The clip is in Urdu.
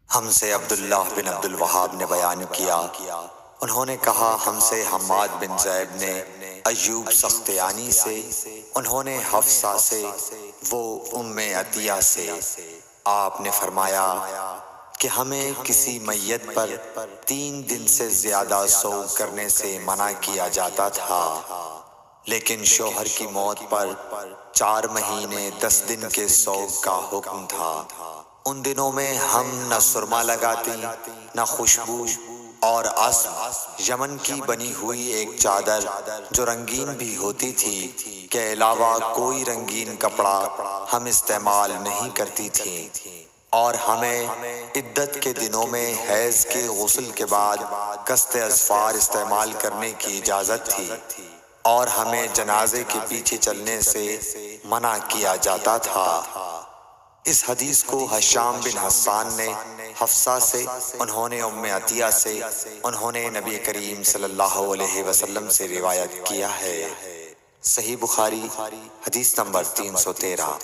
ہم سے عبداللہ بن عبد الوہاب نے بیان کیا، انہوں نے کہا ہم سے حماد بن زیب نے ایوب سختیانی سے، انہوں نے حفصہ سے، وہ ام عطیہ سے، آپ نے فرمایا کہ ہمیں کسی میت پر 3 دن سے زیادہ سوگ کرنے سے منع کیا جاتا تھا، لیکن شوہر کی موت پر 4 مہینے 10 دن کے سوگ کا حکم تھا۔ ان دنوں میں ہم نہ سرما لگاتی نہ خوشبو، اور اسب یمن کی بنی ہوئی ایک چادر جو رنگین بھی ہوتی تھی کے علاوہ کوئی رنگین کپڑا ہم استعمال نہیں کرتی تھیں، اور ہمیں عدت کے دنوں میں حیض کے غسل کے بعد قصد اظفار استعمال کرنے کی اجازت تھی، اور ہمیں جنازے کے پیچھے چلنے سے منع کیا جاتا تھا۔ اس حدیث کو ہشام بن حسان نے حفصہ سے، انہوں نے ام عطیہ سے، انہوں نے نبی کریم صلی اللہ علیہ وسلم سے روایت کیا ہے۔ صحیح بخاری حدیث نمبر 313۔